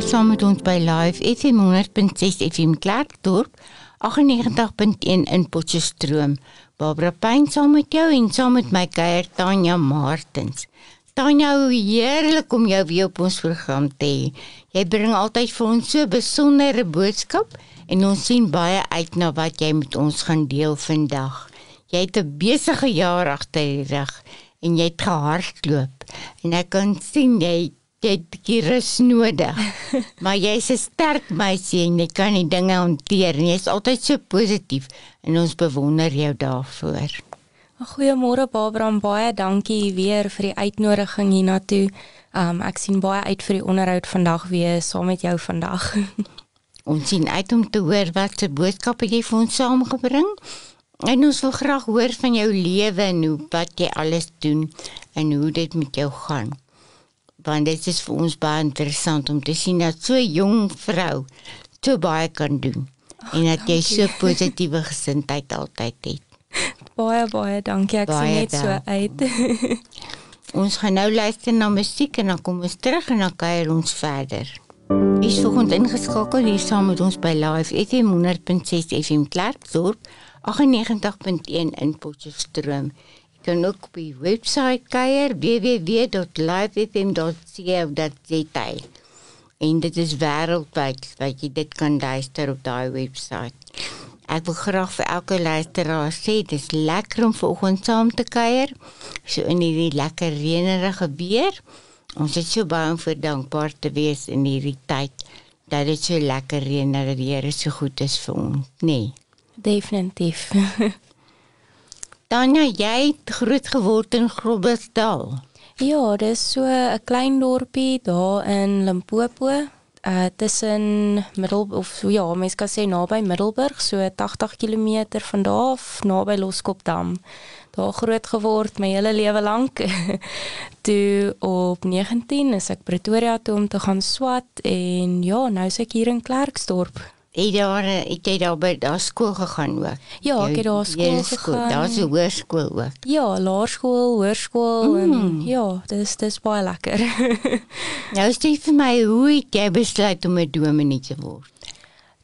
hier saam met ons by Live FM 100.6 FM Klerksdorp, 98.1 in Potchefstroom. Barbara Pyn saam met jou en saam met my kuier Tanya Martens. Tanya, hoe heerlik om jou weer op ons program te hê. Jy bring altyd vir ons so 'n besondere boodskap en ons sien baie uit na wat jy met ons gaan deel vandag. Jy het 'n besige jaar agter die rug en jy het gehardloop en ek kan sien jy het 'n bietjie rus nodig. Maar jy's 'n sterk meisie en jy kan die dinge hanteer en jy's altyd so positief en ons bewonder jou daarvoor. Goeiemôre Barbara, en baie dankie weer vir die uitnodiging hiernatoe. Ek sien baie uit vir die onderhoud vandag weer saam met jou vandag. Ons sien uit om te hoor wat se boodskappe jy vir ons saamgebring. En ons wil graag hoor van jou lewe en wat jy alles doen en hoe dit met jou gaan. Want dit is vir ons baie interessant om te sien dat so 'n jong vrou so baie kan doen. En dat jy so positiewe gesindheid altyd het. Baie dankie, ek sien net so uit. Ons gaan nou luister na musiek en dan kom ons terug en dan kuier ons verder. Jy is volgend ingeskakel hier saam met ons by Live FM 100.6 FM Klerksdorp, 98.1 in Potchefstroom. Jy kan ook op die website kuier www.livefm.co.za en dit is wêreldwyd wat jy dit kan luister op daai website. Ek wil graag vir elke luisteraar sê, dit is lekker om vanoggend saam te kuier, so in hierdie lekker reënerige weer. Ons is so baie om vir dankbaar te wees in hierdie tyd, dat dit so lekker reënerige weer so goed is vir ons, nee. Definitief. Tanya, jy het groot geword in Groblersdal. Ja, dit is so 'n klein dorpie daar in Limpopo. Tussen mens kan sê naby Middelburg, so 80 km van daar af, naby Loskopdam. Daar groot geword my hele lewe lank. Toe op 19 is ek Pretoria toe om te gaan swat en ja, nou is ek hier in Klerksdorp. Het jy daar by daar skool gegaan ook? Ja, ek het daar skool gegaan. Daar's 'n hoërskool ook. Ja, laerskool, hoërskool en ja, dis baie lekker. Nou sê vir my, hoe het jy besluit om 'n dominee te word?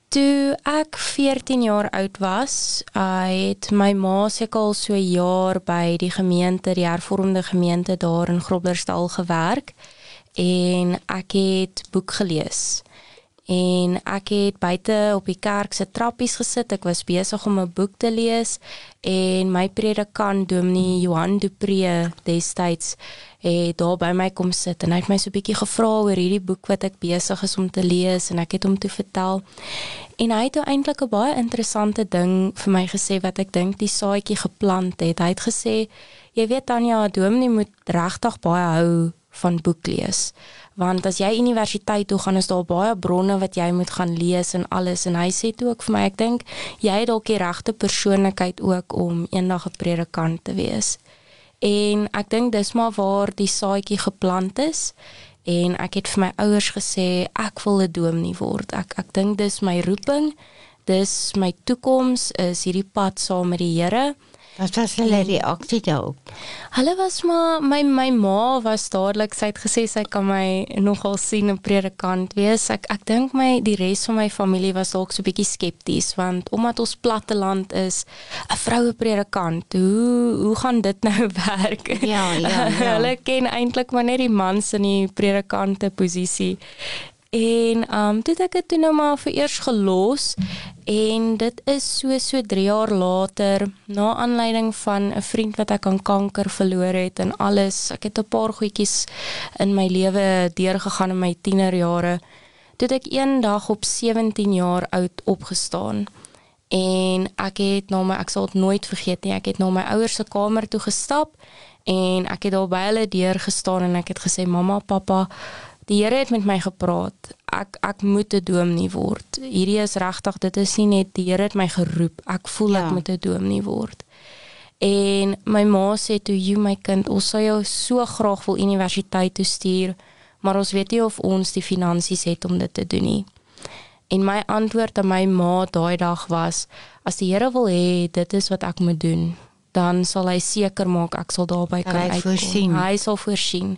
Toe ek 14 jaar oud was, het my ma seker al so 'n jaar by die gemeente, die hervormde gemeente daar in Groblersdal gewerk en ek het boek gelees. En ek het buite op die kerk se trappies gesit, ek was besig om 'n boek te lees en my predikant Dominee Johan Dupree destyds het daar by my kom sit en hy het my so 'n bietjie gevra oor hierdie boek wat ek besig is om te lees en ek het hom toe vertel. En hy het eintlik 'n baie interessante ding vir my gesê wat ek dink die saadjie geplant het. Hy het gesê, jy weet Tanya, Dominee moet regtig baie hou van boek lees. Want as jy universiteit toe gaan, is daar baie bronne wat jy moet gaan lees en alles. En hy sê toe ook vir my, ek dink, jy het dalk die regte persoonlikheid ook om eendag 'n predikant te wees. En ek dink dis maar waar die saadjie geplant is. En ek het vir my ouers gesê, ek wil 'n dominee word. Ek dink dis my roeping, dis my toekoms, is hierdie pad saam met die Here. Wat was hulle reaksie daarop? Hulle was maar, my ma was dadelik, sy het gesê sy kan my nogal sien 'n predikant wees. Ek dink die res van my familie was dalk so 'n bietjie skepties, want omdat ons platteland is, 'n vroue predikant, hoe gaan dit nou werk? Ja. Hulle ken eintlik maar net die mans in die predikante posisie. En toe het ek dit toe nou maar vir eers gelos en dit is so 3 jaar later, na aanleiding van 'n vriend wat ek aan kanker verloor het en alles, ek het 'n paar goedjies in my lewe deurgegaan in my tienerjare, toe het ek een dag op 17 jaar oud opgestaan en ek sal dit nooit vergeet nie, ek het na my ouers se kamer toe gestap en ek het daar by hulle deur gestaan en ek het gesê, mamma, papa, die Here het met my gepraat, ek moet 'n dominee word. Hierdie is regtig, dit is nie net, die Here het my geroep, ek voel ek moet 'n dominee word. En my ma sê toe, my kind, ons sal jou so graag wil universiteit toe stuur, maar ons weet nie of ons die finansies het om dit te doen nie. En my antwoord aan my ma daai dag was, as die Here wil hê, dit is wat ek moet doen, dan sal hy seker maak, ek sal daarby kan uitkom. Hy sal voorsien.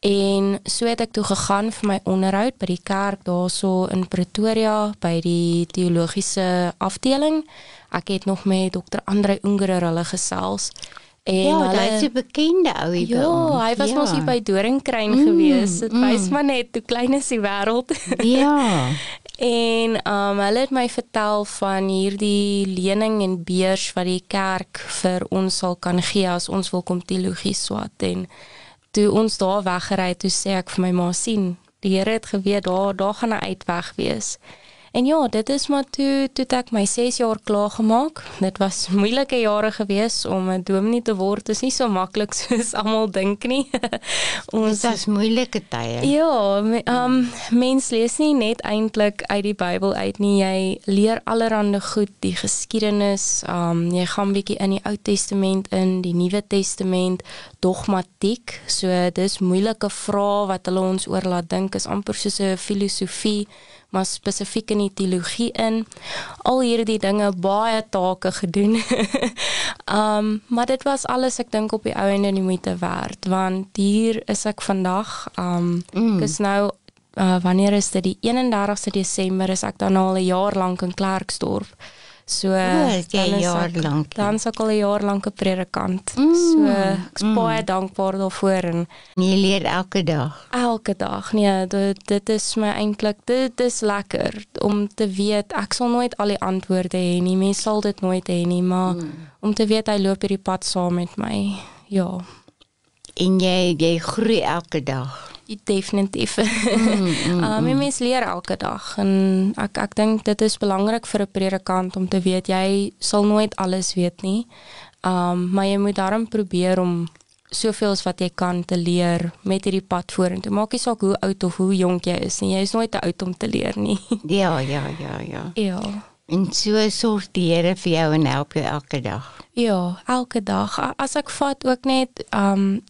En so het ek toe gegaan vir my onderhoud by die kerk daarso in Pretoria by die teologiese afdeling. Ek het nog met Dr. Andrei Ungerer hulle gesels. En hy is 'n bekende ouie by ons. Ja, hy was mos hier by Doringkruin gewees. Dit wys maar net hoe klein is die wêreld. Ja. En hulle het my vertel van hierdie lening en beurs wat die kerk vir ons sal kan gee as ons wil kom teologie swat. En toe ons daar weggery het, toe sê ek vir my ma, sien, die Here het geweet, daar gaan 'n uitweg wees. En ja, dit is maar toe ek my 6 jaar klaar gemaak. Dit was moeilike jare gewees om 'n dominee te word. Dit is nie so maklik soos almal dink nie. Dit is moeilike tye. Ja, mens lees nie net eintlik uit die Bybel uit nie. Jy leer allerhande goed, die geskiedenis, jy gaan bietjie in die Ou Testament in, die Nuwe Testament, dogmatiek. So dis moeilike vrae wat hulle ons oor laat dink, is amper soos 'n filosofie, maar spesifiek in die teologie in. Al hierdie dinge, baie take gedoen. Maar dit was alles, ek dink op die ou ende nie moeite werd, want hier is ek vandag. Ek is nou, wanneer is dit, die 31ste Desember, is ek dan al 'n jaar lank in Klerksdorp. So, dan is ek al 'n jaar lank 'n predikant. So, ek is baie dankbaar daarvoor. En jy leer elke dag? Elke dag, nee, dit is my eintlik, dit is lekker, om te weet, ek sal nooit al die antwoorde hê nie, mens sal dit nooit hê nie, maar om te weet, hy loop hierdie pad saam met my, ja. En jy groei elke dag? Definitief. Mens leer elke dag en ek dink dit is belangrik vir 'n predikant om te weet, jy sal nooit alles weet nie, maar jy moet daarom probeer om soveel as wat jy kan te leer met hierdie pad vorentoe. Maak nie saak hoe oud of hoe jonk jy is nie, jy is nooit te oud om te leer nie. Ja. Ja. En so sorg die Here vir jou en help jou elke dag? Ja, elke dag. As ek vat ook net,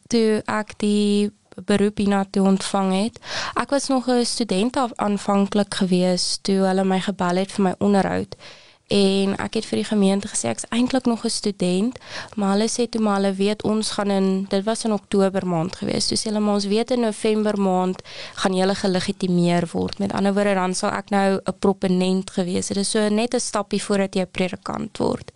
toe ek die beroep hiernatoe ontvang het. Ek was nog 'n student aanvanklik gewees toe hulle my gebel het vir my onderhoud. En ek het vir die gemeente gesê, ek is eintlik nog 'n student, maar hulle sê toe maar hulle weet ons gaan dit was in Oktober maand gewees, toe sê hulle maar ons weet in November maand gaan julle gelegitimeer word. Met ander woorde, dan sal ek nou 'n proponent gewees. Dit is so net 'n stappie voordat jy 'n predikant word.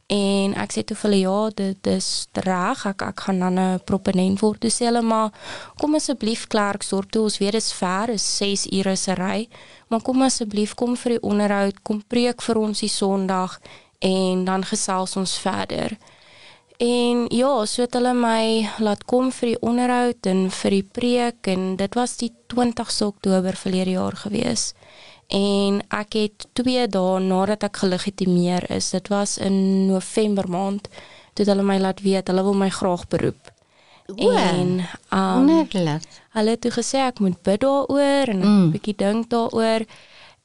En ek sê toe vir hulle, ja, dit is reg, ek gaan dan 'n proponent word. Toe sê hulle, maar kom asseblief Klerksdorp toe, ons weet dit is ver, is 6 ure se ry, maar kom asseblief, kom vir die onderhoud, kom preek vir ons die Sondag, en dan gesels ons verder. En ja, so het hulle my laat kom vir die onderhoud en vir die preek, en dit was die 20ste Oktober verlede jaar gewees. En ek het 2 dae nadat ek gelegitimeer is, dit was in November maand, toe hulle my laat weet, hulle wil my graag beroep. En wonderlik. Hulle het toe gesê ek moet bid daaroor en 'n bietjie dink daaroor,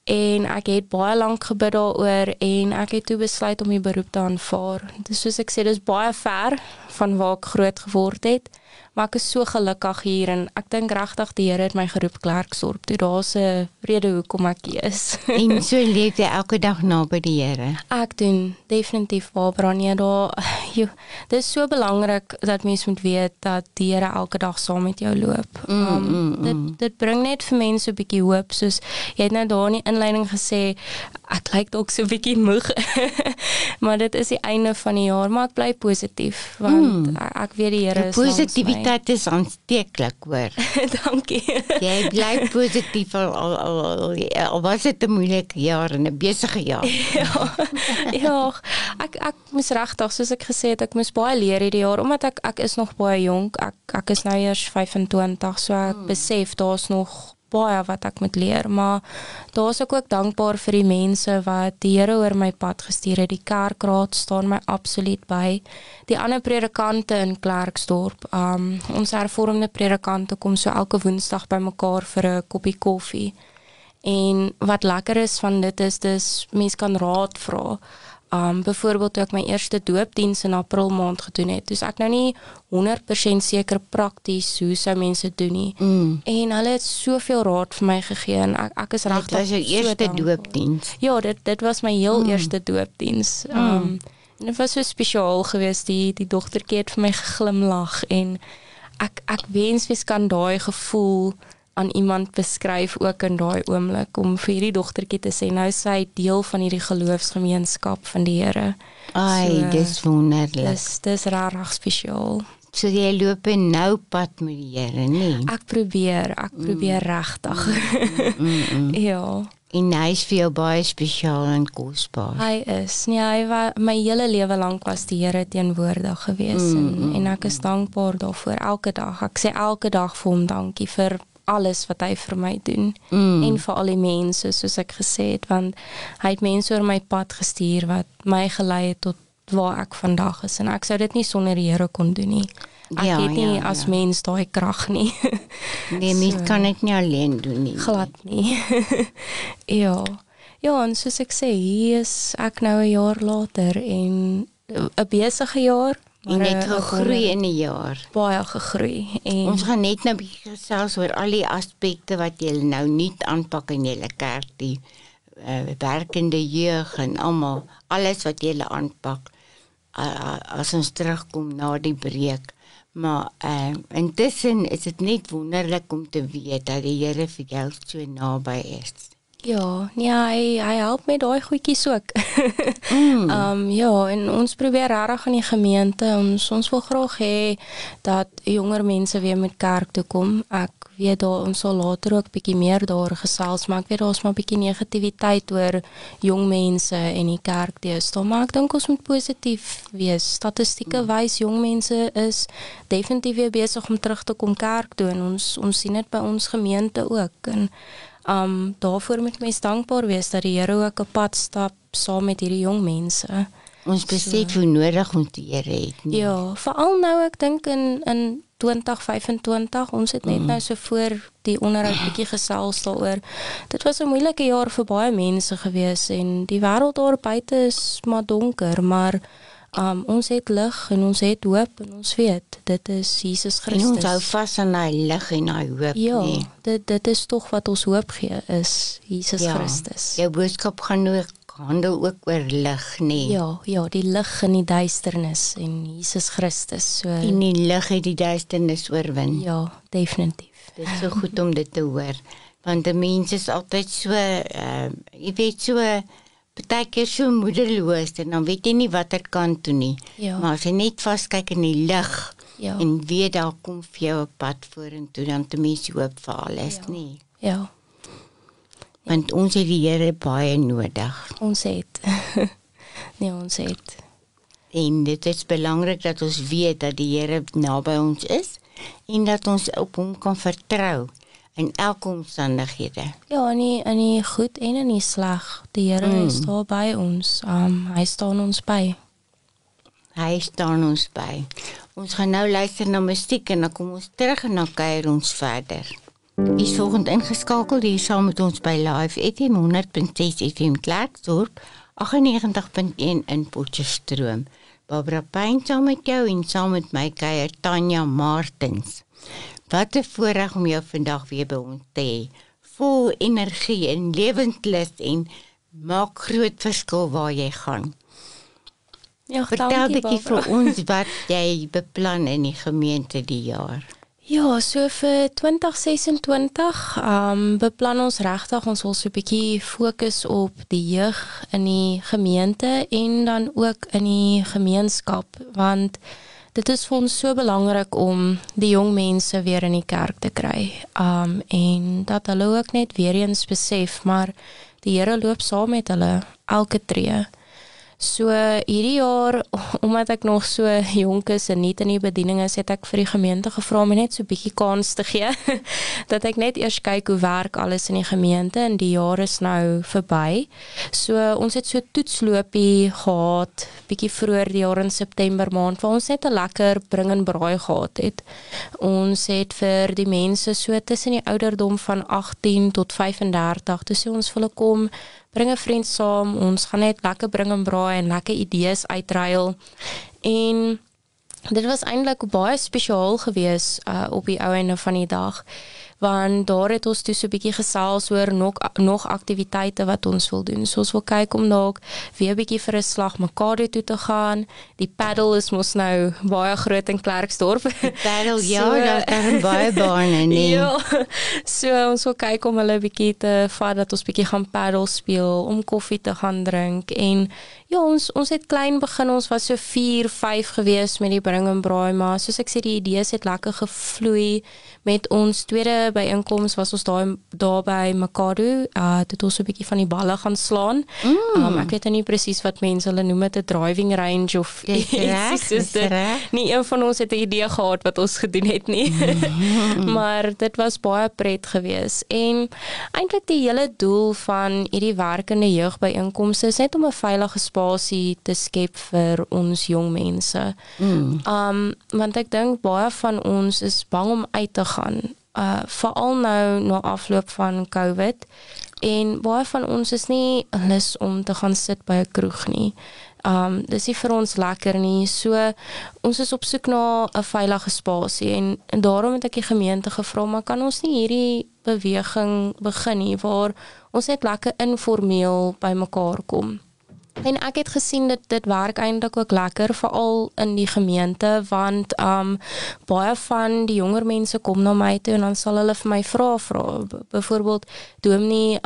en ek het baie lank gebid daaroor en ek het toe besluit om die beroep te aanvaar. Dus soos ek sê, dis baie ver van waar ek groot geword het, maar ek is so gelukkig hier en ek dink regtig die Here het my geroep Klerksdorp toe. Daar's 'n rede hoekom ek hier is. En so leef jy elke dag naby die Here? Ek doen definitief, Barbara, nee, dit is so belangrik dat mens moet weet dat die Here elke dag saam met jou loop. Dit bring net vir mense 'n bietjie hoop, soos jy het nou daar in die inleiding gesê, ek lyk dalk so 'n bietjie moeg, maar dit is die einde van die jaar, maar ek bly positief, want ek weet die Here is positiwiteit is aansteeklik, hoor. Dankie. Jy bly positief al was dit 'n moeilike jaar en 'n besige jaar. Ja, ek moes regtig, soos ek gesê het, ek moes baie leer hierdie jaar, omdat ek is nog baie jonk, ek is nou eers 25, so ek besef daar's nog baie wat ek moet leer, maar daar is ek ook dankbaar vir die mense wat die Here oor my pad gestuur het. Die kerkraad staan my absoluut by. Die ander predikante in Klerksdorp, ons hervormde predikante kom so elke Woensdag by mekaar vir 'n koppie koffie. En wat lekker is van dit is, mens kan raad vra. Byvoorbeeld toe ek my eerste doopdiens in April maand gedoen het, dus ek nou nie 100% seker prakties hoe sou mense doen nie. En hulle het soveel raad vir my gegee en ek is regtig. Dit was jou eerste doopdiens? Ja, dit was my heel eerste doopdiens. En dit was so spesiaal geweest, die dogtertjie het vir my geglimlag en ek wens mens kan daai gevoel aan iemand beskryf ook in daai oomblik om vir hierdie dogtertjie te sê nou sy deel van hierdie geloofsgemeenskap van die Here. Ai, dis wonderlik. Dis regtig spesiaal. So jy loop nou pad met die Here, nie? Ek probeer regtig. Ja. En hy is vir jou baie spesiaal en kosbaar. Hy is. Nee, my hele lewe lank was die Here teenwoordig gewees en ek is dankbaar daarvoor elke dag. Ek sê elke dag vir hom dankie vir alles wat hy vir my doen en vir al die mense soos ek gesê het, want hy het mense oor my pad gestuur wat my gelei het tot waar ek vandag is en ek sou dit nie sonder die Here kon doen nie. Ek het nie as mens daai krag nie. Nee, mens kan dit nie alleen doen nie. Glad nie. Ja, en soos ek sê, hier is ek nou 'n jaar later en 'n besige jaar. En net gegroei in 'n jaar. Baie gegroei. En ons gaan net nou 'n bietjie gesels oor al die aspekte wat jy nou nuut aanpak in julle kerk, die werkende jeug en almal, alles wat jy aanpak as ons terugkom na die breek. Maar intussen is dit net wonderlik om te weet dat die Here vir jou so naby is. Ja, nee, hy help met daai goedjies ook. Ja, en ons probeer regtig in die gemeente, ons wil graag hê dat jonger mense weer met kerk toe kom. Ek weet ons sal later ook bietjie meer daar gesels, maar ek weet daar's maar bietjie negativiteit oor jong mense en die kerk deesdae, maar ek dink ons moet positief wees. Statistieke wys jong mense is definitief weer besig om terug te kom kerk toe en ons sien dit by ons gemeente ook en daarvoor moet mens dankbaar wees dat die Here ook 'n pad stap saam met hierdie jong mense. Ons besef hoe nodig ons die Here het. Nie? Ja, veral nou ek dink in 2025, ons het net nou so voor die onderhoud bietjie gesels daaroor. Dit was 'n moeilike jaar vir baie mense gewees en die wêreld daar buite is maar donker, maar ons het lig en ons het hoop en ons weet, dit is Jesus Christus. En ons hou vas aan daai lig en daai hoop. Ja, dit is tog wat ons hoop gee, is Jesus Christus. Jou boodskap gaan handel ook oor lig, nee. Ja, die lig in die duisternis en Jesus Christus. So, en die lig het die duisternis oorwin. Ja, definitief. Dit is so goed om dit te hoor, want die mens is altyd so, jy weet so, partykeer so moedeloos en dan weet jy nie watter kant toe nie. Ja. Maar as jy net vaskyk in die lig en weet daar kom vir jou 'n pad vorentoe, dan te mens hoop vir alles, nie. Ja. Want ons het die Here baie nodig. Ons het. Nee, ons het. En dit is belangrik dat ons weet dat die Here naby ons is en dat ons op hom kan vertrou in elke omstandighede. Ja, in die goed en in die sleg. Die Here is daar by ons. Hy staan ons by. Hy staan ons by. Ons gaan nou luister na musiek en dan kom ons terug en dan kuier ons verder. Is volgend ingeskakel hier saam met ons by Live FM 100.6 FM Klerksdorp, 98.1 in Potchefstroom. Barbara Pyn saam met jou en saam met my kuier Tanya Martens. Wat 'n voorreg om jou vandag weer by ons te hê. Vol energie en lewenslus en maak groot verskil waar jy gaan. Ja, vertel bietjie vir ons wat jy beplan in die gemeente die jaar. Ja, so vir 2026 beplan ons regtig, ons wil so 'n bietjie fokus op die jeug in die gemeente en dan ook in die gemeenskap, want dit is vir ons so belangrik om die jong mense weer in die kerk te kry. En dat hulle ook net weer eens besef, maar die Here loop saam met hulle elke tree. So hierdie jaar, omdat ek nog so jonk is en nie in die bediening is, het ek vir die gemeente gevra om net so 'n bietjie kans te gee, dat ek net eers kyk hoe werk alles in die gemeente en die jaar is nou verby. So ons het so toetsloopie gehad, bietjie vroeër die jaar in September maand, waar ons net 'n lekker bring en braai gehad het. Ons het vir die mense so tussen die ouderdom van 18 tot 35, toe sê ons vir hulle kom, bring 'n vriend saam, ons gaan net lekker bring en braai en lekker idees uitruil. En dit was eintlik baie spesiaal gewees op die ou einde van die dag, want daar het ons toe so 'n bietjie gesels oor nog aktiwiteite wat ons wil doen. So ons wil kyk om dalk weer 'n bietjie vir 'n slag Makado toe te gaan. Die paddle is mos nou baie groot in Klerksdorp. Paddle, ja, daar baie bane, nee. Ja, so ons wil kyk om hulle 'n bietjie te vat, dat ons bietjie gaan paddle speel, om koffie te gaan drink, en ja, ons het klein begin, ons was so 4, 5 gewees met die bring en braai, maar soos ek sê, die idees het lekker gevloei. Met ons tweede byeenkoms was ons daar by Makado, het ons so 'n bietjie van die balle gaan slaan. Ek weet nie presies wat mense hulle noem, 'n driving range of iets soos dit. Nie een van ons het 'n idee gehad wat ons gedoen het nie. Maar dit was baie pret gewees. En eintlik die hele doel van hierdie werkende jeugbyeenkomste is net om 'n veilige spasie te skep vir ons jong mense. Want ek dink baie van ons is bang om uit te gaan, veral nou na afloop van COVID, en baie van ons is nie lus om te gaan sit by 'n kroeg nie. Dis nie vir ons lekker nie, so ons is op soek na 'n veilige spasie, en daarom het ek die gemeente gevra, maar kan ons nie hierdie beweging begin nie, waar ons net lekker informeel by mekaar kom. En ek het gesien dit werk eintlik ook lekker, veral in die gemeente, want baie van die jonger mense kom na my toe en dan sal hulle vir my vra, byvoorbeeld, Dominee,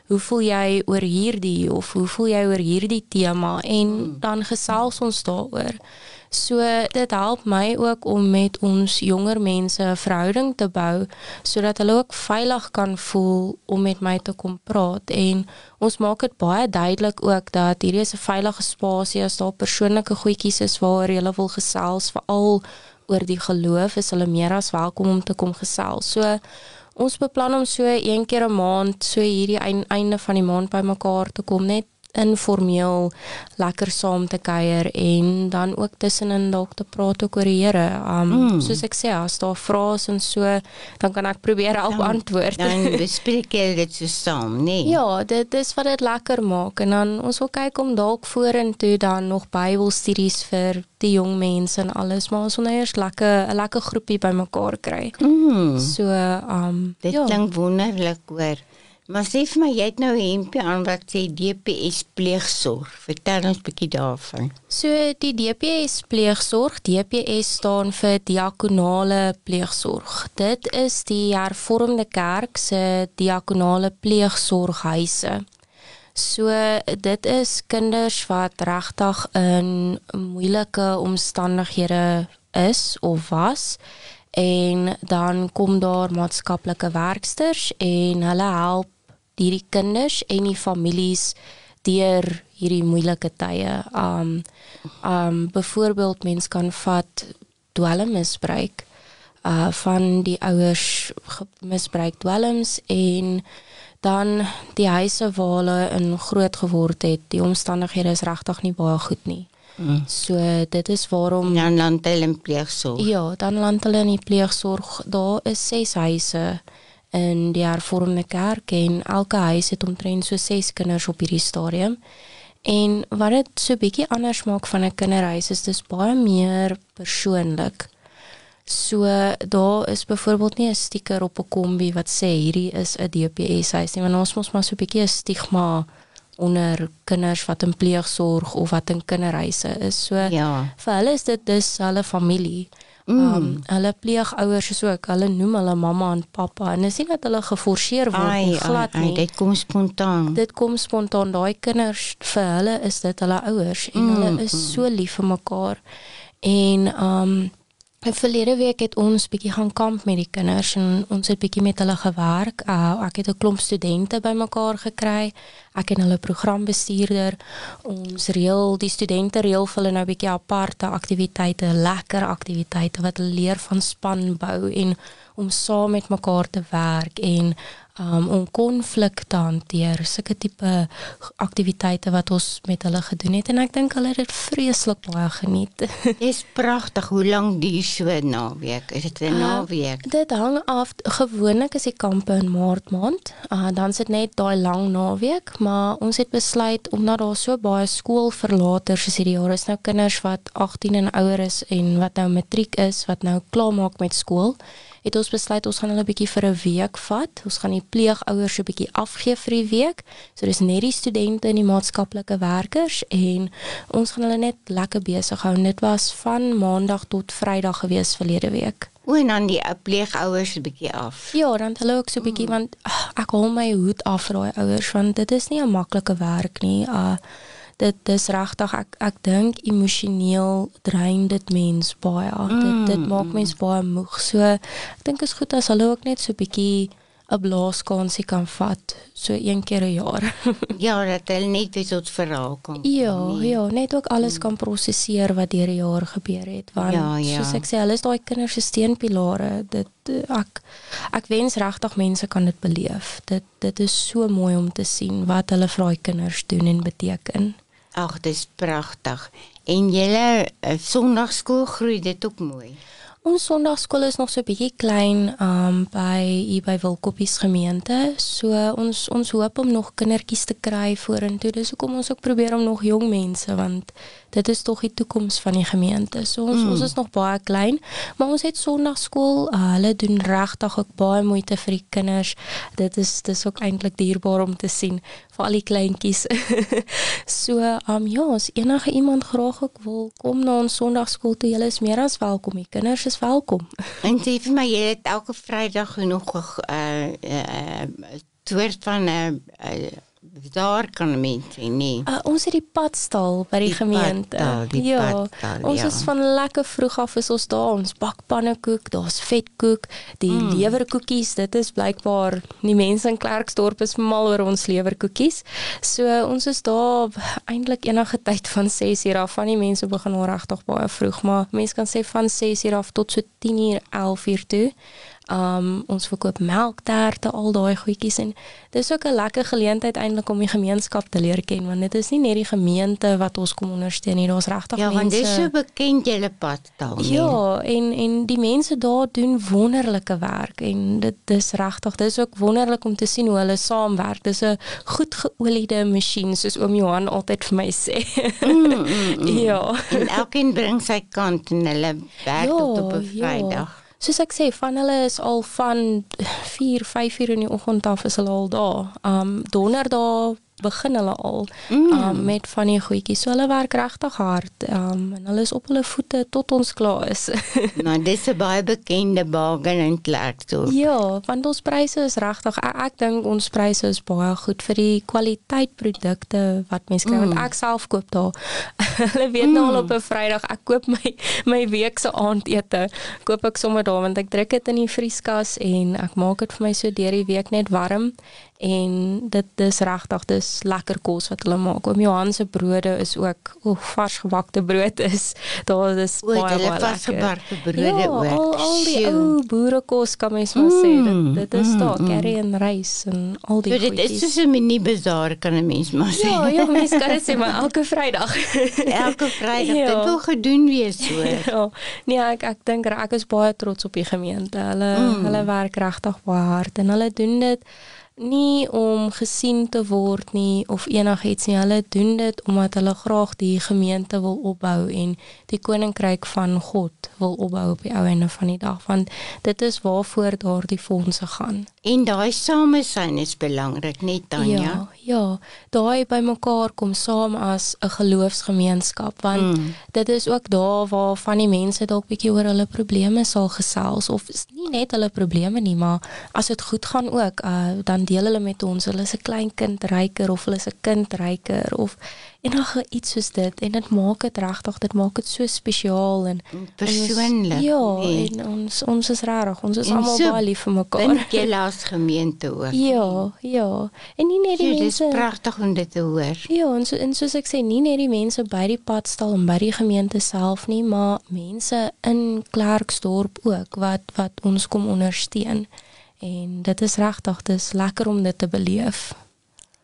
hoe voel jy oor hierdie, of hoe voel jy oor hierdie tema, en dan gesels ons daaroor. So dit help my ook om met ons jonger mense 'n verhouding te bou, sodat hulle ook veilig kan voel om met my te kom praat, en ons maak dit baie duidelik ook dat hierdie is 'n veilige spasie. As daar persoonlike goedjies is waar jy wil gesels, veral oor die geloof, is hulle meer as welkom om te kom gesels. So ons beplan om so 1 keer 'n maand, so hierdie einde van die maand by mekaar te kom, net informeel lekker saam te kuier, en dan ook tussenin dalk te praat ook oor die Here. Soos ek sê, as daar vrae is en so, dan kan ek probeer help antwoord. Dan bespreek jy dit so saam, nee? Ja, dit is wat dit lekker maak, en dan ons wil kyk om dalk vorentoe dan nog Bybelstudies vir die jong mense en alles, maar ons wil nou eers 'n lekker groepie by mekaar kry. So, dit klink wonderlik, hoor. Maar sê vir my, jy het nou 'n hempie aan wat sê DPS pleegsorg. Vertel ons 'n bietjie daarvan. So die DPS pleegsorg, DPS staan vir diakonale pleegsorg. Dit is die Hervormde Kerk se diakonale pleegsorghuise. So dit is kinders wat regtig in moeilike omstandighede is of was, en dan kom daar maatskaplike werksters en hulle help hierdie kinders en die families deur hierdie moeilike tye. Byvoorbeeld, mens kan vat dwelmmisbruik, van die ouers misbruik dwelms, en dan die huise waar hulle in groot geword het, die omstandighede is regtig nie baie goed nie. So dit is waarom dan land hulle in pleegsorg. Ja, dan land hulle in die pleegsorg. Daar is 6 huise in die Hervormde Kerk, en elke huis het omtrent so 6 kinders op hierdie stadium. En wat dit so bietjie anders maak van 'n kinderhuis is dis baie meer persoonlik. So daar is byvoorbeeld nie 'n stiker op 'n kombi wat sê hierdie is 'n DPS huis nie, want ons mos maar so 'n bietjie 'n stigma onder kinders wat in pleegsorg of wat in kinderhuise is. So vir hulle is dit dus hulle familie. Hulle pleegouers is ook, hulle noem hulle mamma en pappa, en is nie dat hulle geforseer word of glad nie. Dit kom spontaan. Dit kom spontaan, daai kinders, vir hulle is dit hulle ouers, en hulle is so lief vir mekaar. En verlede week het ons bietjie gaan kamp met die kinders, en ons het bietjie met hulle gewerk. Ek het 'n klomp studente bymekaar gekry, ek en hulle programbestuurder. Die studente reël vir hulle nou bietjie aparte aktiwiteite, lekker aktiwiteite wat hulle leer van spanbou en om saam met mekaar te werk, en om konflik te hanteer, sulke tipe aktiwiteite wat ons met hulle gedoen het, en ek dink hulle het dit vreeslik baie geniet. Dit is pragtig. Hoe lank duur so 'n naweek? Is dit 'n naweek? Dit hang af, gewoonlik is die kampe in Maart maand, dan sit net daai lang naweek, maar ons het besluit, omdat daar so baie skoolverlaters is hierdie jaar, is nou kinders wat 18 en ouer is, en wat nou matriek is, wat nou klaar maak met skool, het ons besluit ons gaan hulle 'n bietjie vir 'n week vat. Ons gaan die pleegouers 'n bietjie afgee vir die week. So dis net die studente en die maatskaplike werkers en ons gaan hulle net lekker besig hou. Dit was van Maandag tot Vrydag gewees verlede week. O, en dan die pleegouers 'n bietjie af. Ja, dan hulle ook so 'n bietjie want ek haal my hoed af vir daai ouers want dit is nie 'n maklike werk nie. Dit is regtig ek dink emosioneel drein dit mens baie. Dit maak mens baie moeg. So ek dink is goed as hulle ook net so 'n bietjie 'n blaaskansie kan vat, so 1 keer 'n jaar. Ja, dat hulle net weer tot verhaal kan. Ja, net ook alles kan prosesseer wat deur die jaar gebeur het, want soos ek sê, hulle is daai kinders se steunpilare. Ek wens regtig mense kan dit beleef. Dit is so mooi om te sien wat hulle vir daai kinders doen en beteken. Ag, dis pragtig. En julle Sondagskool groei dit ook mooi. Ons Sondagskool is nog so 'n bietjie klein hier by Wilkoppies gemeente. So ons hoop om nog kindertjies te kry vorentoe. Dis hoekom ons ook probeer om nog jong mense, want dit is tog die toekoms van die gemeente. So ons is nog baie klein, maar ons het Sondagskool. Hulle doen regtig ook baie moeite vir die kinders. Dis ook eintlik dierbaar om te sien vir al die kleintjies. So as enige iemand graag ook wil kom na ons Sondagskool toe, julle is meer as welkom. Die kinders is welkom. En sê vir my, jy het elke Vrydag nog 'n soort van daar kan mense nie. Ons het die padstal by die gemeente. Padstal, ons is van lekker vroeg af is ons daar. Ons bak pannekoek, daar's vetkoek, die lewerkoekies. Dit is blykbaar die mense in Klerksdorp is mal oor ons lewerkoekies. So ons is daar eintlik enige tyd van 6:00 af. Van die mense begin al regtig baie vroeg, maar mense kan sê van 6:00 af tot so 10:00, 11:00 toe. Ons verkoop melkterte, al daai goedjies en dis ook 'n lekker geleentheid eintlik om die gemeenskap te leer ken, want dit is nie net die gemeente wat ons kom ondersteun nie, daar's regtig mense. Ja, want dis so bekend julle padstal. Ja, en die mense daar doen wonderlike werk en dit is regtig, dis ook wonderlik om te sien hoe hulle saamwerk. Dis 'n goed geoliede masjien soos oom Johan altyd vir my sê. Ja. En elkeen bring sy kant en hulle werk tot op 'n Vrydag. Soos ek sê, van hulle is al van 4, 5 uur in die oggend af is hulle al daar. Donderdag begin hulle al met van die goedjies. So hulle werk regtig hard en hulle is op hulle voete tot ons klaar is. Nou, dis 'n baie bekende baken in Klerksdorp. Ja, want ons pryse is regtig, ek dink ons pryse is baie goed vir die kwaliteit produkte wat mense kry, want ek self koop daar. Hulle weet nou al op 'n Vrydag, ek koop my week se aandete, koop ek sommer daar, want ek druk dit in die vrieskas en ek maak dit vir my so deur die week net warm. En dit is regtig, dis lekker kos wat hulle maak. Oom Johan se brode is ook, vars gebakte brood is, daar is baie lekker. Vars gebakte brode ook. Al die ou boerekos kan mens maar sê, dit is daar, curry en rys en al die goedjies. Dit is soos 'n mini bazaar kan 'n mens maar sê. Ja, mens kan dit sê, maar elke Vrydag. Elke Vrydag, dit wil gedoen wees so. Ja, nee, ek dink ek is baie trots op die gemeente. Hulle werk regtig baie hard en hulle doen dit nie om gesien te word nie of enigiets nie. Hulle doen dit omdat hulle graag die gemeente wil opbou en die koninkryk van God wil opbou op die ou einde van die dag, want dit is waarvoor daardie fondse gaan. En daai samesyn is belangrik, net Tanya. Ja, daai bymekaar kom saam as 'n geloofsgemeenskap, want dit is ook daar waar van die mense dalk bietjie oor hulle probleme sal gesels, of nie net hulle probleme nie, maar as dit goed gaan ook, dan deel hulle met ons, hulle is 'n klein kind ryker, of hulle is 'n kind ryker, of enige iets soos dit, en dit maak dit regtig, dit maak dit so spesiaal, en persoonlik. En ons is regtig, ons is almal baie lief vir mekaar. Dink julle as gemeente ook. Ja, en nie net die mense. Dit is pragtig om dit te hoor. Ja, en soos ek sê, nie net die mense by die padstal en by die gemeente self nie, maar mense in Klerksdorp ook, wat ons kom ondersteun. En dit is regtig, dit is lekker om dit te beleef.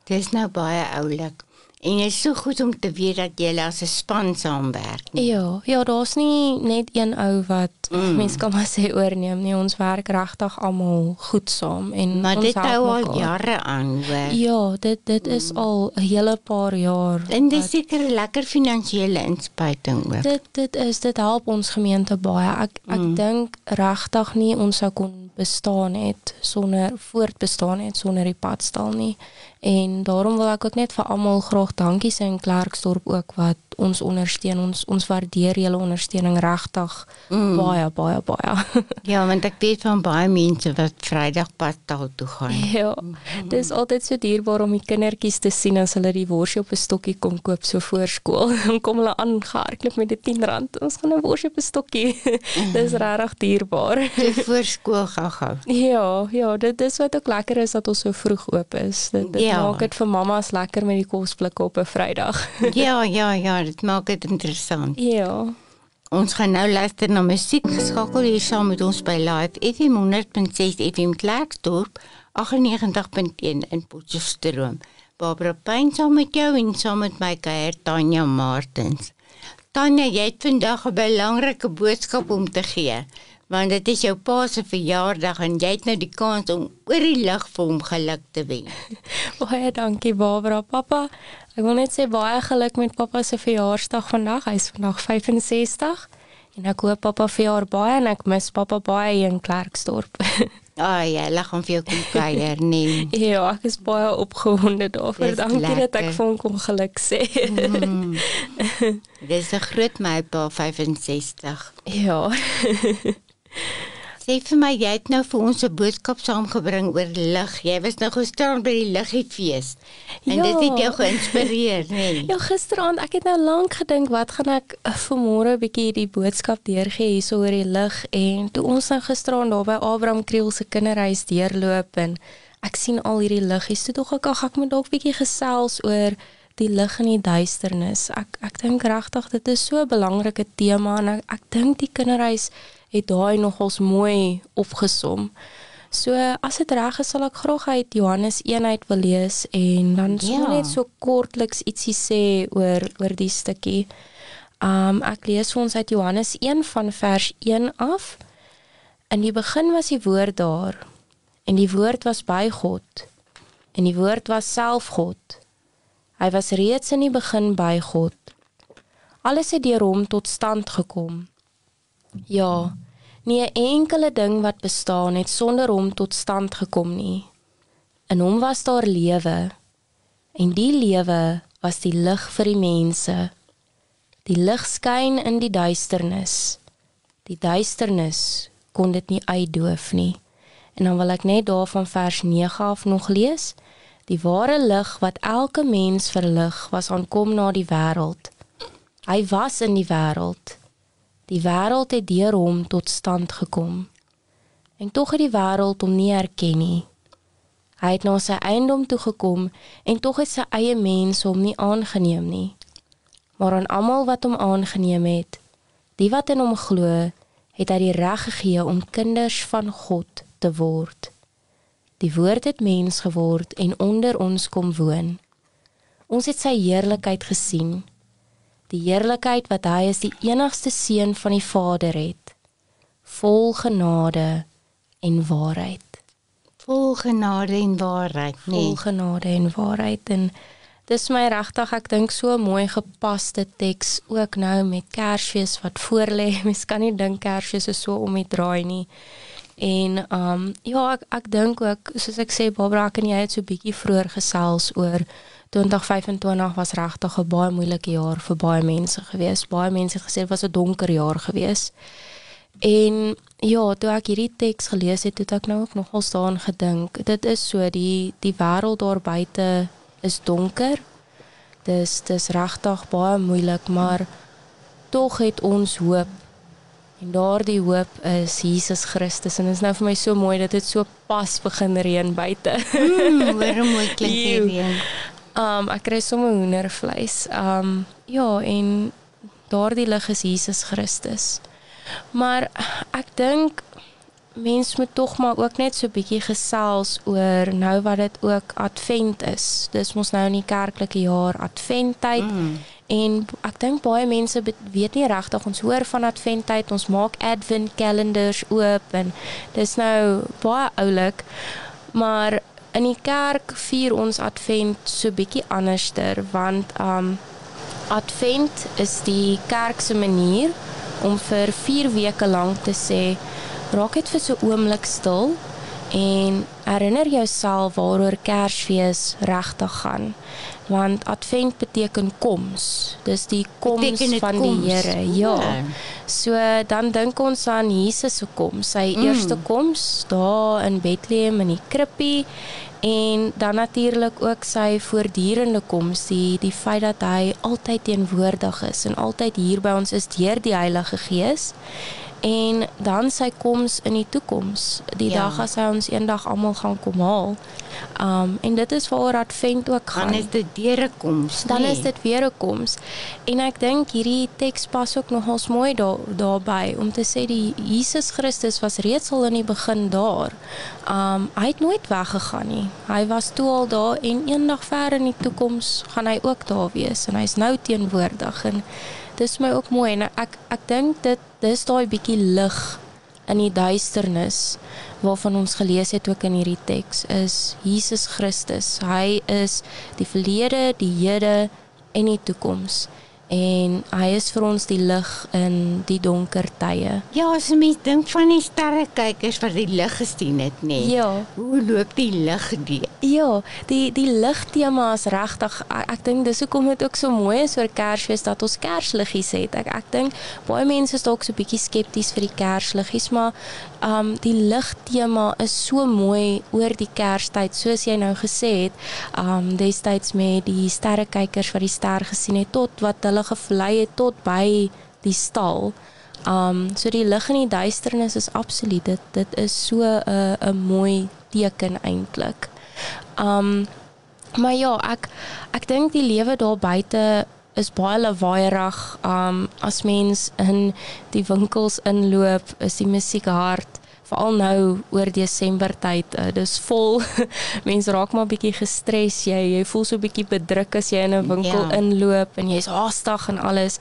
Dit is nou baie oulik. En dit is so goed om te weet dat julle as 'n span saamwerk. Ja, daar's nie net een ou wat mens kan maar sê oorneem nie. Ons werk regtig almal goed saam en Maar ons dit help hou al mekaar. jare aan, hoor. Ja, dit is al 'n hele paar jaar. En dis seker 'n lekker finansiële inspuiting ook. Dit help ons gemeente baie. Ek dink regtig nie ons sou kon voortbestaan het sonder die padstal nie. En daarom wil ek ook net vir almal graag dankie sê in Klerksdorp ook wat ons ondersteun. Ons waardeer julle ondersteuning regtig baie. Ja, want ek weet van baie mense wat Vrydag padstal toe gaan. Ja, dit is altyd so dierbaar om die kindertjies te sien as hulle die worsie op 'n stokkie kom koop so voor skool. Dan kom hulle aangehardloop met die R10. Ons gaan 'n worsie op 'n stokkie. Dis regtig dierbaar. So voor skool gou. Ja, dit is wat ook lekker is dat ons so vroeg oop is. Dit maak dit vir mammas lekker met die kosblikke op 'n Vrydag. Ja, dit maak dit interessant. Ja. Ons gaan nou luister na musiek, geskakel hier saam met ons by Live FM 100.6 FM Klerksdorp, 98.1 in Potchefstroom. Barbara Pyn saam met jou en saam met my kuier Tanya Martens. Tanya, jy het vandag 'n belangrike boodskap om te gee, want dit is jou pa se verjaardag en jy het nou die kans om oor die lig vir hom geluk te wen. Baie dankie Barbara. Papa, ek wil net sê baie geluk met pappa se verjaarsdag vandag. Hy is vandag 65 en ek hoop pappa verjaar baie en ek mis pappa baie hier in Klerksdorp. Ja, lag om vir jou kom kuier, nee. Ja, ek is baie opgewonde daarvoor. Dis Dankie dat lekker. ek vir hom kon geluk sê. Dis 'n groot mylpaal 65. Ja. Sê vir my, jy het nou vir ons 'n boodskap saamgebring oor lig. Jy was nou gisterand by die Liggiefees. En dit het jou geïnspireer, nee. Ja, gisteraand, ek het nou lank gedink, wat gaan ek vanmôre 'n bietjie die boodskap deurgee hierso oor die lig en toe ons nou gisteraand daar by Abraham Kriel se kinderhuis deurloop en ek sien al hierdie liggies, toe dog ek moet dalk bietjie gesels oor die lig in die duisternis. Ek dink regtig dit is so 'n belangrike tema en ek dink die kinderhuis het daai nogals mooi opgesom. So as dit reg is, sal ek graag uit Johannes 1 uit wil lees en dan sommer net so kortliks ietsie sê oor die stukkie. Ek lees vir ons uit Johannes 1 van vers 1 af. In die begin was die woord daar en die woord was by God en die woord was self God. Hy was reeds in die begin by God. Alles het deur hom tot stand gekom. Ja, nie 'n enkele ding wat bestaan het sonder hom tot stand gekom nie. In hom was daar lewe, en die lewe was die lig vir die mense. Die lig skyn in die duisternis. Die duisternis kon dit nie uitdoof nie. En dan wil ek net daarvan vers 9 af nog lees. Die ware lig wat elke mens verlig was aankom na die wêreld. Hy was in die wêreld. Die wêreld het deur hom tot stand gekom. En tog het die wêreld hom nie herken nie. Hy het na sy eiendom toe gekom en tog het sy eie mense hom nie aangeneem nie. Maar aan almal wat hom aangeneem het, die wat in hom glo, het hy die reg gegee om kinders van God te word. Die woord het mens geword en onder ons kom woon. Ons het sy heerlikheid gesien. Die heerlikheid wat hy as die enigste seun van die Vader het, vol genade en waarheid. Vol genade en waarheid, nee. Vol genade en waarheid en dis my regtig, ek dink so mooi gepaste teks ook nou met Kersfees wat voorlê. Mens kan nie dink Kersfees is so om die draai nie. En ja, ek dink ook, soos ek sê, Barbara, ek en jy het so bietjie vroeër gesels oor 2025 was regtig 'n baie moeilike jaar vir baie mense gewees. Baie mense het gesê dit was 'n donker jaar gewees. En ja, toe ek hierdie teks gelees het, het ek nou ook nogal daaraan gedink. Dit is so, die wêreld daar buite is donker. Dis regtig baie moeilik, maar tog het ons hoop. En daardie hoop is Jesus Christus. En dit is nou vir my so mooi dat dit so pas begin reën buite. Hoor hoe mooi klink die reën. Ek kry sommer hoendervleis. Ja, en daardie lig is Jesus Christus. Maar ek dink mens moet tog maar ook net so 'n bietjie gesels oor nou wat dit ook advent is. Dis mos nou in die kerklike jaar adventtyd. En ek dink baie mense weet nie regtig, ons hoor van adventtyd, ons maak advent calendars oop en dis nou baie oulik, maar in die kerk vier ons advent so bietjie anderster, want advent is die kerk se manier om vir 4 weke lank te sê, raak net vir so 'n oomblik stil en herinner jouself waaroor Kersfees regtig gaan. Want advent beteken koms. Dis die koms van die Here. Ja. So dan dink ons aan Jesus se koms, sy eerste koms daar in Bethlehem in die krippie en dan natuurlik ook sy voortdurende koms, die feit dat hy altyd teenwoordig is en altyd hier by ons is deur die Heilige Gees. En dan sy koms in die toekoms, die dag as hy ons eendag almal gaan kom haal. En dit is waaroor advent ook gaan. Dan is dit weer 'n koms. Dan is dit weer 'n koms. En ek dink hierdie teks pas ook nogals mooi daarbey om te sê die Jesus Christus was reeds al in die begin daar. Hy het nooit weggegaan nie. Hy was toe al daar en eendag ver in die toekoms gaan hy ook daar wees en hy's nou teenwoordig en dis my ook mooi en ek dink dis daai bietjie lig in die duisternis waarvan ons gelees het ook in hierdie teks is Jesus Christus. Hy is die verlede, die hede en die toekoms. En hy is vir ons die lig in die donker tye. Ja, as mens dink van die sterrekykers wat die lig gesien het, nee. Ja. Hoe loop die lig die? Ja, die ligtema is regtig, ek dink dis hoekom dit ook so mooi is oor Kersfees dat ons kersliggies het. Ek dink baie mense is dalk so bietjie skepties vir die kersliggies, maar die ligtema is so mooi oor die Kerstyd, soos jy nou gesê het, destyds met die sterrekykers wat die ster gesien het, tot wat hulle gevlei het tot by die stal. So die lig in die duisternis is absoluut, dit is so 'n mooi teken eintlik. Maar ja, ek dink die lewe daar buite is baie lawaaierig. As mens in die winkels inloop, is die musiek hard. Veral nou oor Desembertyd, dis vol. Mens raak maar bietjie gestres, jy voel so bietjie bedruk as jy in 'n winkel inloop en jy's haastig en alles.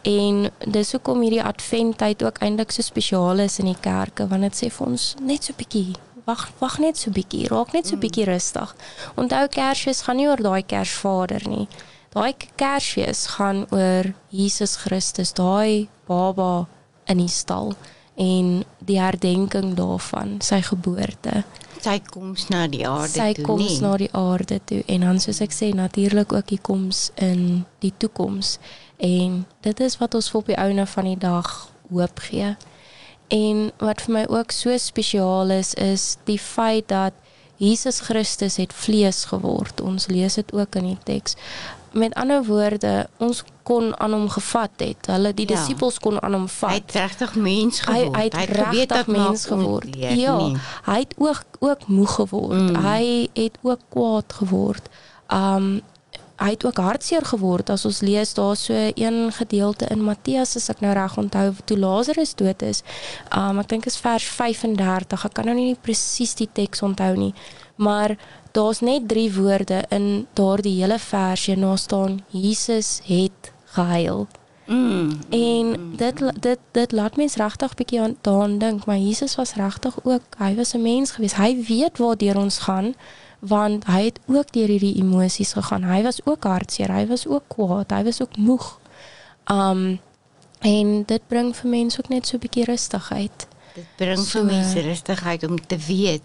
En dis hoekom hierdie adventtyd ook eintlik so spesiaal is in die kerke, want dit sê vir ons net so bietjie, wag net so bietjie, raak net so bietjie rustig. Onthou Kersfees gaan nie oor daai Kersvader nie. Daai Kersfees gaan oor Jesus Christus, daai baba in die stal. En die herdenking daarvan, sy geboorte. Sy koms na die aarde toe, Sy koms na die aarde toe. En dan soos ek sê, natuurlik ook die koms in die toekoms. En dit is wat ons op die einde van die dag hoop gee. En wat vir my ook so spesiaal is die feit dat Jesus Christus het vlees geword. Ons lees dit ook in die teks. Met ander woorde, ons kon aan hom gevat het. Die disippels kon aan hom vat. Hy het regtig mens geword. Hy het regtig mens geword. Ja, hy het ook moeg geword. Hy het ook kwaad geword. Hy het ook hartseer geword. As ons lees daar so een gedeelte in Matteus, as ek nou reg onthou, toe Lazarus dood is. Ek dink is vers 35. Ek kan nou nie presies die teks onthou nie. Maar daar's net 3 woorde in daardie hele versie, daar staan Jesus het gehuil. En dit laat mens regtig bietjie daaraan dink, maar Jesus was regtig ook, hy was 'n mens gewees. Hy weet waardeur ons gaan, want hy het ook deur hierdie emosies gegaan. Hy was ook hartseer, hy was ook kwaad, hy was ook moeg. En dit bring vir mense ook net so 'n bietjie rustigheid. Dit bring vir mense rustigheid om te weet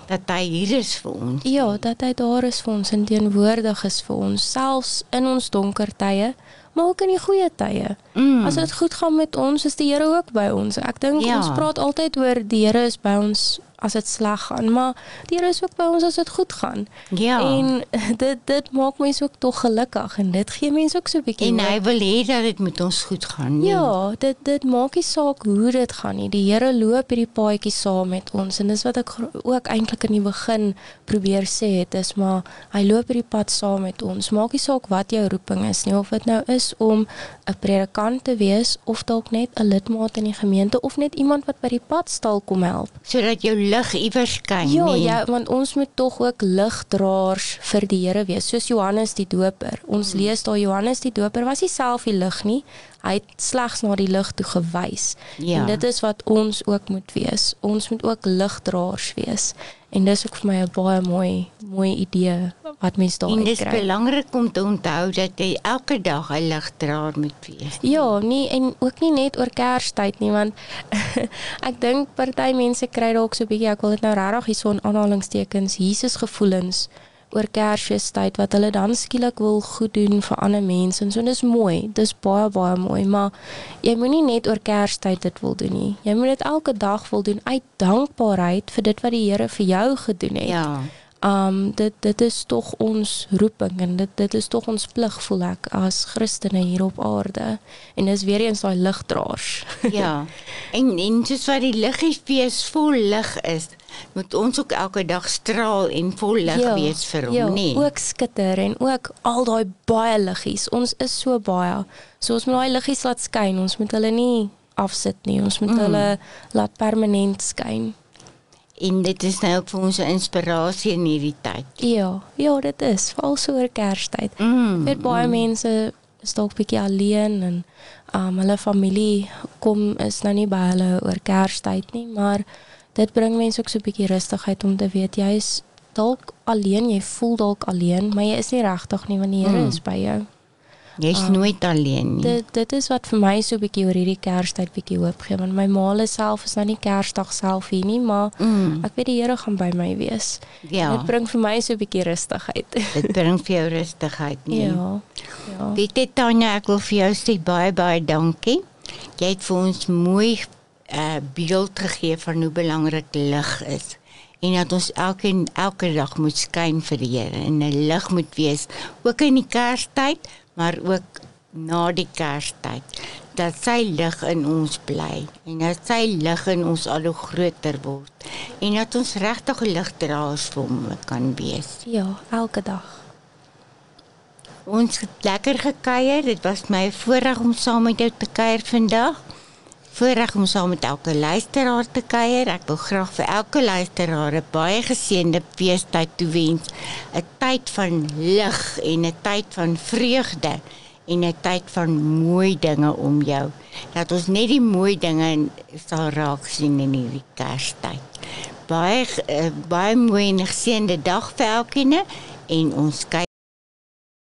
dat hy hier is vir ons. Ja, dat hy daar is vir ons en teenwoordig is vir ons, selfs in ons donker tye, maar ook in die goeie tye. As dit goed gaan met ons, is die Here ook by ons. Ek dink ons praat altyd oor die Here is by ons as dit sleg gaan, maar die Here is ook by ons as dit goed gaan. Ja. En dit maak mense ook tog gelukkig en dit gee mense ook so 'n bietjie. En hy wil hê dat dit met ons goed gaan. Nie? Ja, dit maak nie saak hoe dit gaan nie. Die Here loop hierdie paadjie saam met ons en dis wat ek ook eintlik in die begin probeer sê het, is maar hy loop hierdie pad saam met ons. Maak nie saak wat jou roeping is nie, of dit nou is om 'n predikant te wees of dalk net 'n lidmaat in die gemeente of net iemand wat by die padstal kom help. Sodat jou lig iewers skyn. Ja, want ons moet tog ook ligdraers vir die Here wees, soos Johannes die Doper. Ons lees daar Johannes die Doper was nie self die lig nie, hy het slegs na die lig toe gewys. Ja. En dit is wat ons ook moet wees. Ons moet ook ligdraers wees. En dis ook vir my 'n baie mooi idee wat mense daar En uit dis kry. belangrik om te onthou dat jy elke dag 'n ligdraer moet wees. Ja, en ook nie net oor Kerstyd nie, want ek dink party mense kry dalk so 'n bietjie, ek wil dit nou regtig hierso in aanhalingstekens, Jesus gevoelens oor Kersfeestyd wat hulle dan skielik wil goed doen vir ander mense. En so dis mooi. Dis baie mooi, maar jy moenie net oor Kerstyd dit wil doen nie. Jy moet dit elke dag wil doen uit dankbaarheid vir dit wat die Here vir jou gedoen het. Ja. Dit is tog ons roeping en dit is tog ons plig, voel ek, as Christene hier op aarde. En dis weer eens daai ligdraers. Ja. En soos wat die liggies vol lig is, moet ons ook elke dag straal en vol lig wees vir hom, nie? Ook skitter en ook al daai baie liggies. Ons is so baie. So ons moet daai liggies laat skyn. Ons moet hulle nie afsit nie. Ons moet hulle laat permanent skyn. En dit is nou ook vir ons 'n inspirasie in hierdie tyd. Ja, dit is veral so oor Kerstyd. Weet baie mense is dalk bietjie alleen en hulle familie is nou nie by hulle oor Kerstyd nie, maar dit bring mense ook so 'n bietjie rustigheid om te weet jy is dalk alleen, jy voel dalk alleen, maar jy is nie regtig nie, want die Here is by jou. Jy is nooit alleen nie. Dit is wat vir my so 'n bietjie oor hierdie Kerstyd bietjie hoop gee, want my maale self is nou nie Kersdag self hier nie, maar ek weet die Here gaan by my wees. Ja. Dit bring vir my so 'n bietjie rustigheid. Dit bring vir jou rustigheid, nie? Ja. Weet jy, Tanya, ek wil vir jou sê baie dankie. Jy het vir ons mooi beeld gegee van hoe belangrik lig is. En dat ons elke dag moet skyn vir die Here en 'n lig moet wees, ook in die Kerstyd, maar ook na die Kerstyd. Dat sy lig in ons bly en dat sy lig in ons al hoe groter word. En dat ons regtig ligdraers vir hom kan wees. Ja, elke dag. Ons het lekker gekuier. Dit was my voorreg om saam met jou te kuier vandag. Voorreg om saam met elke luisteraar te kuier. Ek wil graag vir elke luisteraar 'n baie geseënde feestyd toewens. 'n Tyd van lig en 'n tyd van vreugde en 'n tyd van mooi dinge om jou. Dat ons net die mooi dinge sal raak sien in hierdie Kerstyd. Baie mooi en geseënde dag vir elkeen en ons kyk